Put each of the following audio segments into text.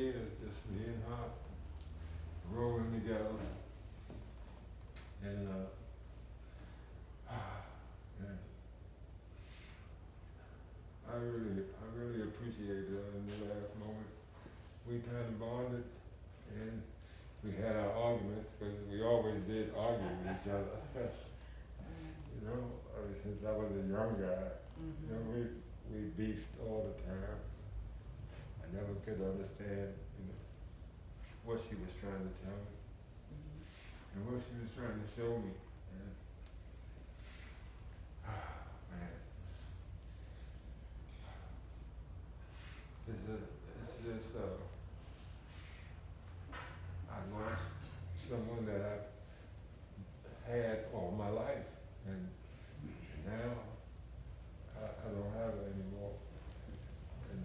years, just me and her, rolling together, and man, I really appreciated her in the last moments. We kind of bonded, and we had our arguments, because we always did argue with each other. You know, ever since I was a young guy, you know, we beefed all the time. I never could understand, you know, what she was trying to tell me and what she was trying to show me. And man, it's just I lost someone that I've had all my life, and now I don't have it anymore. And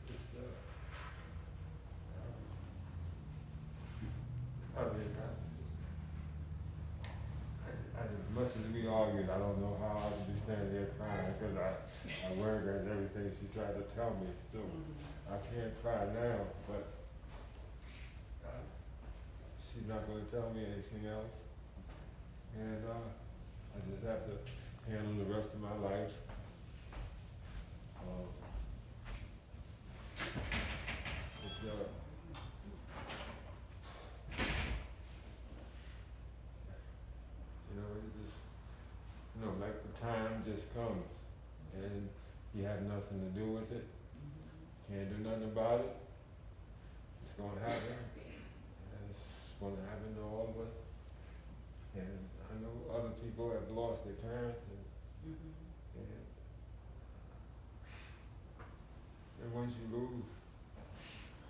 it's I mean, as much as we argued, I don't know how I would be standing there crying, because I recognize everything she tried to tell me. So I can't cry now, but she's not going to tell me anything else, and I just have to handle the rest of my life. It's, you know, it's just, you know, like the time just comes, and you have nothing to do with it. Can't do nothing about it. It's going to happen, and it's going to happen to all of us. And I know other people have lost their parents, and once you lose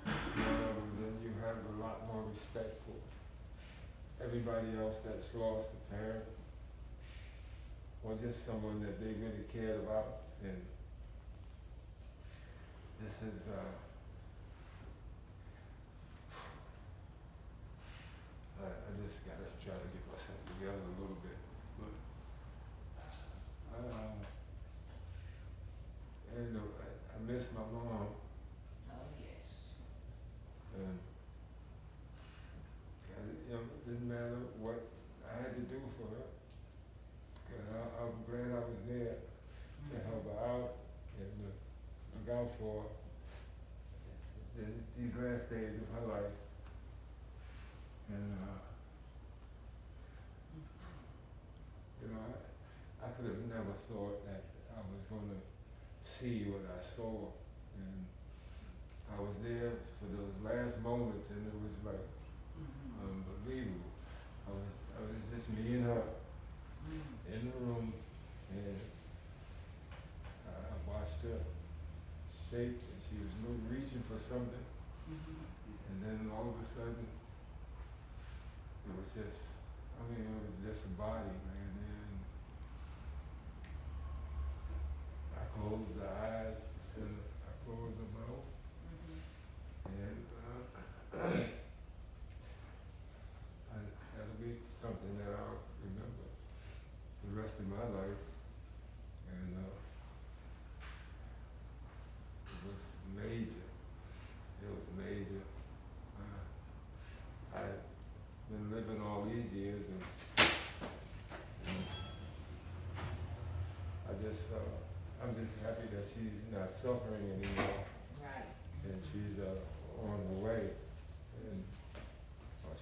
one of them, then you have a lot more respect for everybody else that's lost a parent, or just someone that they really cared about. And this is, I just gotta try to get myself together a little bit. But and I miss my mom, Oh, yes. and you know, it didn't matter what I had to do for her. And I'm glad I was there to help her out and look out for her in these last days of her life. And you know, I could have never thought that I was going to see what I saw, and I was there for those last moments, and it was like unbelievable. I was just me and her in the room, and I watched her shake, and she was reaching for something, and then all of a sudden, it was just, I mean, it was just a body, man, and I closed the eyes, and I closed the mouth, and that'll be something that I'll remember the rest of my life. And it was major. It was major. I've been living all these years, and I'm just happy that she's not suffering anymore, Right. and she's on the way, and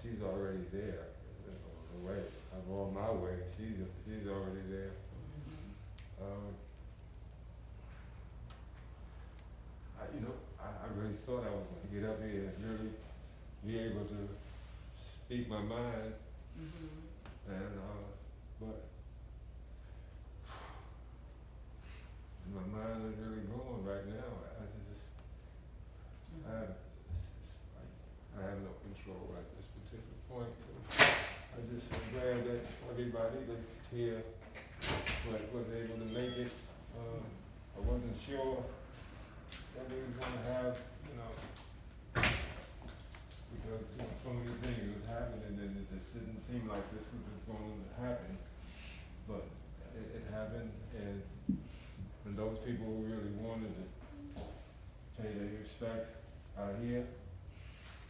she's already there, on the way. I'm on my way. She's already there. I really thought I was going to get up here and really be able to speak my mind, and but my mind is really going right now. I have no control at this particular point. So I'm glad that everybody that's here was able to make it. I wasn't sure that we was going to have, because so many things was happening, and it just didn't seem like this was going to happen. But it happened, and those people who really wanted to pay their respects are here,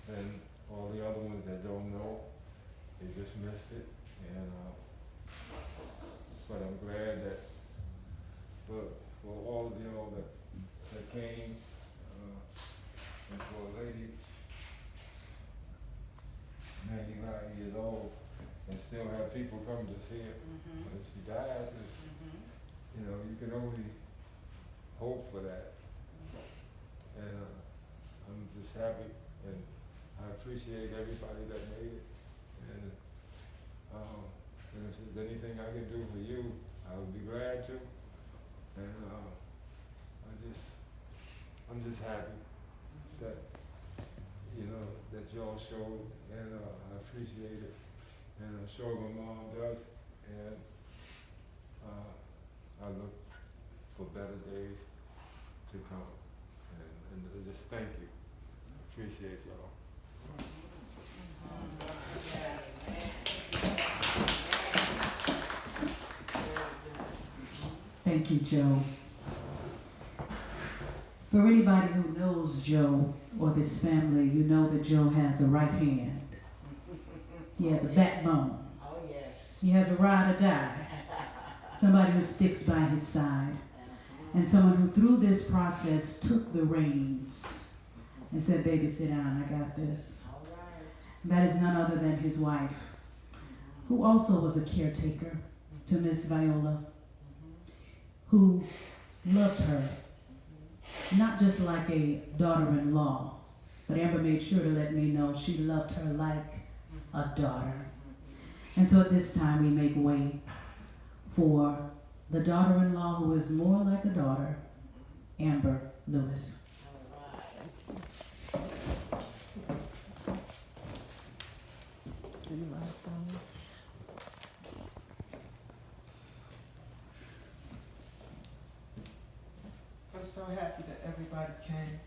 and all the other ones that don't know, they just missed it. And but I'm glad that for all that came, and for a lady 95 years old and still have people come to see her when she dies, you can only hope for that. And I'm just happy, and I appreciate everybody that made it. And if there's anything I can do for you, I would be glad to. And I'm just happy that that y'all showed, and I appreciate it, and I'm sure my mom does. And I look for better days to come. And just thank you. Appreciate y'all. Thank you, Joe. For anybody who knows Joe or this family, you know that Joe has a right hand. He has a backbone. Oh, yes. He has a ride or die. Somebody who sticks by his side. And someone who through this process took the reins and said, baby, sit down, I got this. All right. That is none other than his wife, who also was a caretaker to Miss Viola, who loved her, not just like a daughter-in-law, but Amber made sure to let me know she loved her like a daughter. And so at this time we make way for the daughter-in-law who is more like a daughter, Amber Lewis. I'm so happy that everybody came.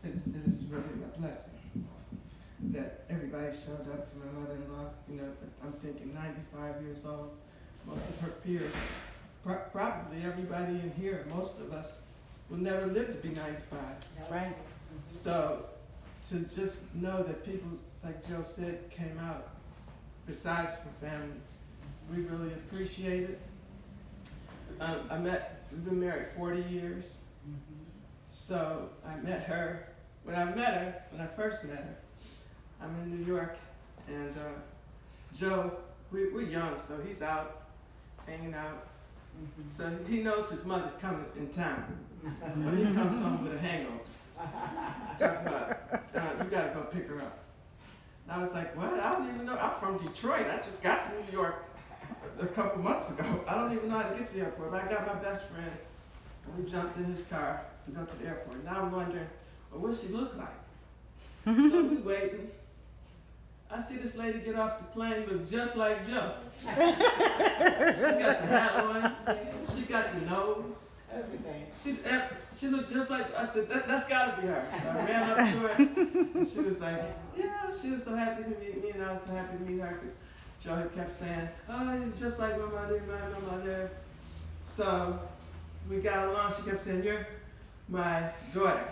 It is really a blessing that everybody showed up for my mother-in-law. I'm thinking 95 years old. Most of her peers, probably everybody in here, most of us will never live to be 95. That's right. So to just know that people, like Joe said, came out, besides for family, we really appreciate it. We've been married 40 years. So I met her, when I first met her, I'm in New York, and Joe, we're young, so he's out, hanging out. So he knows his mother's coming in town, but he comes home with a hangover. Talking about, you gotta go pick her up. And I was like, what? I don't even know, I'm from Detroit, I just got to New York a couple months ago. I don't even know how to get to the airport, but I got my best friend, and we jumped in his car to go to the airport. Now I'm wondering, well, what's she look like? So we waiting. I see this lady get off the plane, look just like Joe. She got the hat on, she got the nose. Everything. She looked just like, I said, that's gotta be her. So I ran up to her, and she was like, yeah, she was so happy to meet me, and I was so happy to meet her, because Joe had kept saying, oh, you're just like my mother, my mother. So we got along, she kept saying, you're my daughter.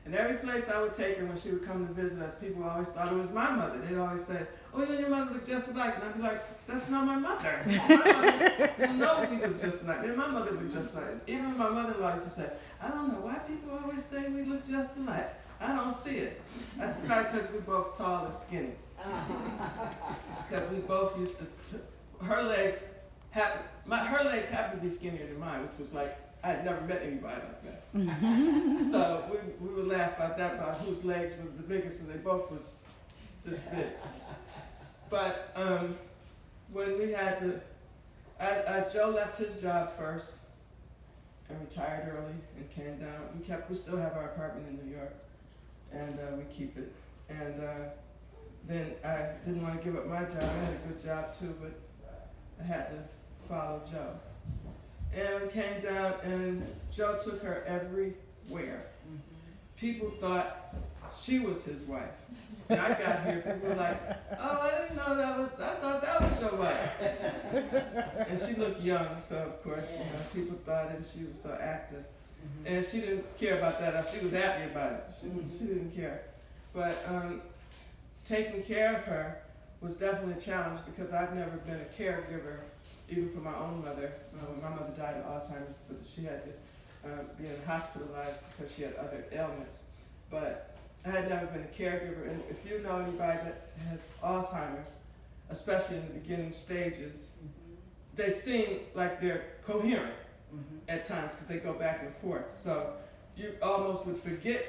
And every place I would take her when she would come to visit us, people always thought it was my mother. They'd always say, oh, you and your mother look just alike. And I'd be like, that's not my mother. It's my mother. You know we look just alike. And my mother looked just alike. Even my mother-in-law used to say, I don't know why people always say we look just alike. I don't see it. That's probably because we're both tall and skinny. Because we both used to, her legs happened to be skinnier than mine, which was like, I had never met anybody like that. So we would laugh about that, about whose legs was the biggest, and they both was this big. But when we had to, Joe left his job first and retired early and came down. We still have our apartment in New York, and we keep it. And then I didn't want to give up my job. I had a good job too, but I had to follow Joe. And we came down, and Joe took her everywhere. People thought she was his wife. When I got here, people were like, oh, I didn't know I thought that was your wife. And she looked young, so of course, people thought that she was so active. And she didn't care about that. She was happy about it. She didn't care. But taking care of her was definitely a challenge because I've never been a caregiver, even for my own mother. My mother died of Alzheimer's, but she had to be hospitalized because she had other ailments. But I had never been a caregiver, and if you know anybody that has Alzheimer's, especially in the beginning stages, they seem like they're coherent at times because they go back and forth. So you almost would forget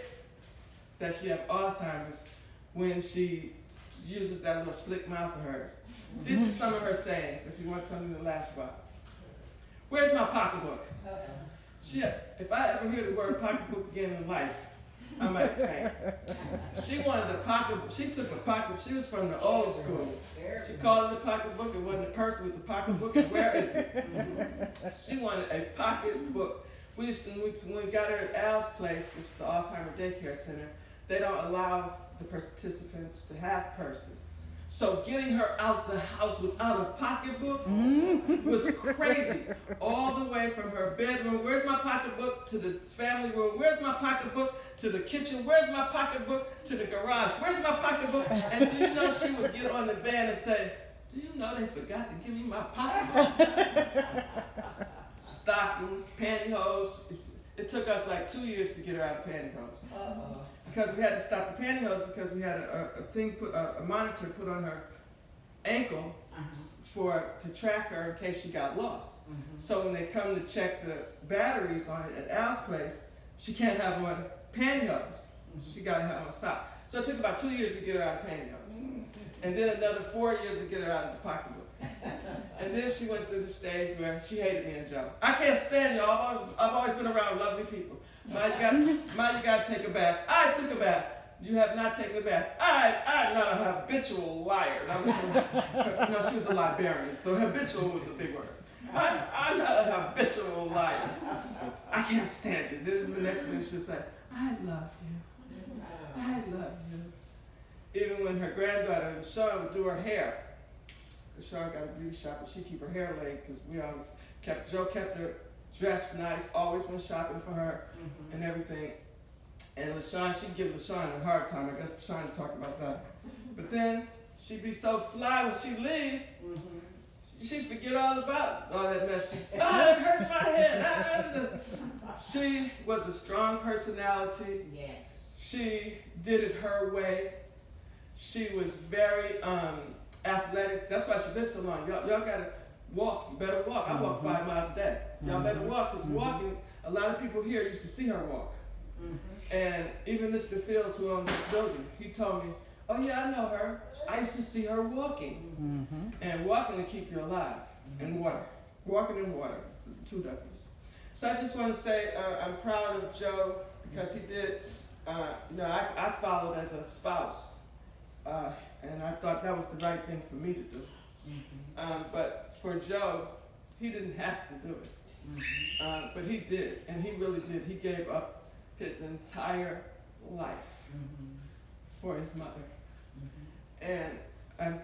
that she had Alzheimer's when she uses that little slick mouth of hers. These are some of her sayings, if you want something to laugh about. Where's my pocketbook? If I ever hear the word pocketbook again in life, I might faint. She wanted a pocketbook. She took a pocketbook. She was from the old school. She called it a pocketbook. It wasn't a purse. It was a pocketbook. And where is it? She wanted a pocketbook. When we got her at Al's place, which is the Alzheimer's Daycare Center, they don't allow the participants to have purses. So getting her out the house without a pocketbook was crazy. All the way from her bedroom, where's my pocketbook, to the family room, where's my pocketbook, to the kitchen, where's my pocketbook, to the garage, where's my pocketbook? And do you know she would get on the van and say, do you know they forgot to give me my pocketbook? Stockings, pantyhose. It took us like 2 years to get her out of pantyhose. Because we had to stop the pantyhose because we had a monitor put on her ankle to track her in case she got lost. So when they come to check the batteries on it at Al's place, she can't have on pantyhose. She got to have on socks. So it took about 2 years to get her out of pantyhose. And then another 4 years to get her out of the pocketbook. And then she went through the stage where she hated me and Joe. I can't stand y'all. I've always been around lovely people. Ma, you got to take a bath. I took a bath. You have not taken a bath. I'm not a habitual liar. No, she was a librarian, so habitual was a big word. I'm not a habitual liar. I can't stand you. Then the next week she'll say, I love you. I love you. Even when her granddaughter, Sean, would do her hair. Sean got a beauty shop, and she'd keep her hair laid because Joe kept her dressed nice, always went shopping for her and everything. And LaShawn, she'd give LaShawn a hard time. I guess LaShawn would talk about that. But then she'd be so fly when she'd leave, she'd forget all about all that mess. It hurt my head. She was a strong personality. Yes. She did it her way. She was very athletic. That's why she lived so long. Y'all gotta walk. You better walk. I walk 5 miles a day. Y'all better walk, because walking, a lot of people here used to see her walk. And even Mr. Fields, who owns this building, he told me, oh yeah, I know her. I used to see her walking. And walking to keep you alive. And water. Walking and water. 2 W's. So I just want to say I'm proud of Joe because he did, I followed as a spouse. And I thought that was the right thing for me to do. But for Joe, he didn't have to do it. But he did, and he really did. He gave up his entire life for his mother. And I'm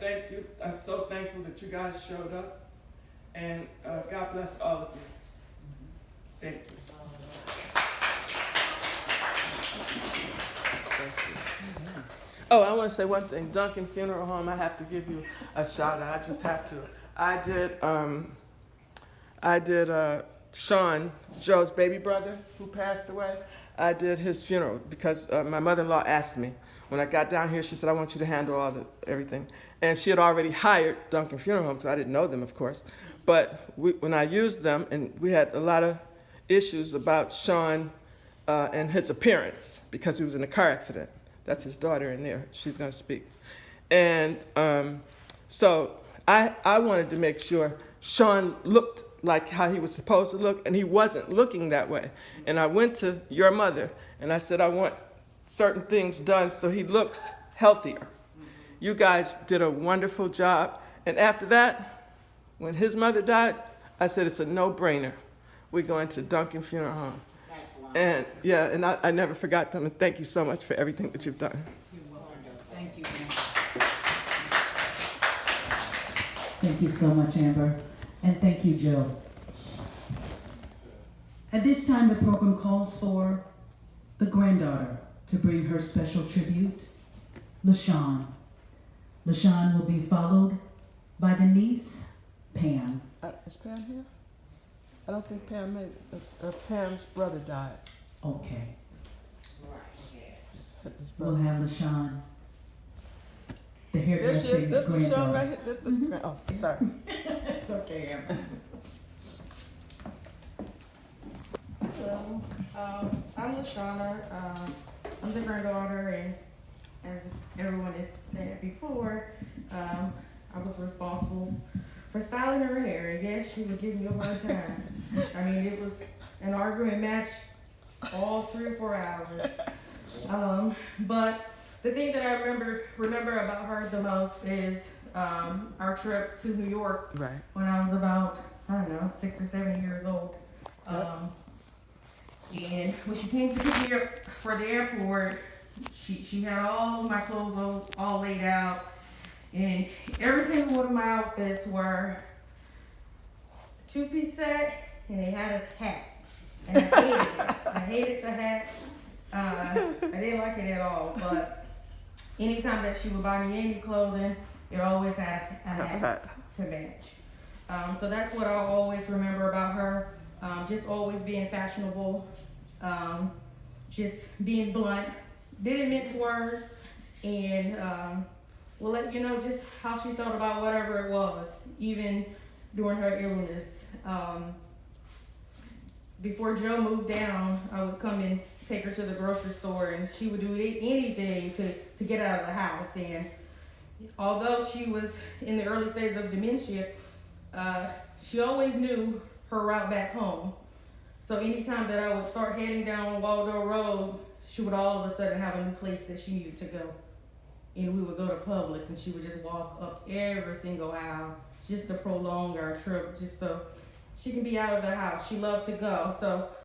so thankful that you guys showed up. And God bless all of you. Thank you. Oh, I want to say one thing. Duncan Funeral Home, I have to give you a shout out. I just have to. I did Sean, Joe's baby brother, who passed away. I did his funeral because my mother-in-law asked me. When I got down here, she said, I want you to handle everything. And she had already hired Duncan Funeral Home, so I didn't know them, of course. But when I used them, and we had a lot of issues about Sean and his appearance because he was in a car accident. That's his daughter in there. She's going to speak. And so I wanted to make sure Sean looked like how he was supposed to look, and he wasn't looking that way. And I went to your mother, and I said, I want certain things done so he looks healthier. You guys did a wonderful job. And after that, when his mother died, I said, it's a no-brainer. We're going to Duncan Funeral Home. And yeah, and I never forgot them. And thank you so much for everything that you've done. You're welcome. Thank you. Thank you so much, Amber. And thank you, Joe. At this time, the program calls for the granddaughter to bring her special tribute, LaShawn. LaShawn will be followed by the niece, Pam. Is Pam here? I don't think Pam made it. Pam's brother died. Okay. His We'll brother. have LaShawn, the There she hairdressing is. This is Sean granddaughter. right here. This. Oh, sorry. It's okay, Amber. Hello, I'm LaShawna. I'm the granddaughter, and as everyone has said before, I was responsible for styling her hair. And yes, she would give me a hard time. I mean, it was an argument match all 3 or 4 hours. But the thing that I remember about her the most is our trip to New York Right. when I was about, I don't know, 6 or 7 years old. And when she came to pick me up for the airport, she had all of my clothes all laid out, and every single one of my outfits were a 2-piece set, and they had a hat. And I hated it. I hated the hat. I didn't like it at all. But anytime that she would buy me any clothing, it always had a hat to match. So that's what I'll always remember about her. Just always being fashionable, just being blunt, didn't mince words, and will let you know just how she felt about whatever it was, even during her illness. Before Joe moved down, I would come and take her to the grocery store, and she would do anything to get out of the house. And although she was in the early stages of dementia, she always knew her route back home. So anytime that I would start heading down Waldo Road, she would all of a sudden have a new place that she needed to go. And we would go to Publix, and she would just walk up every single aisle just to prolong our trip, just so she can be out of the house. She loved to go. So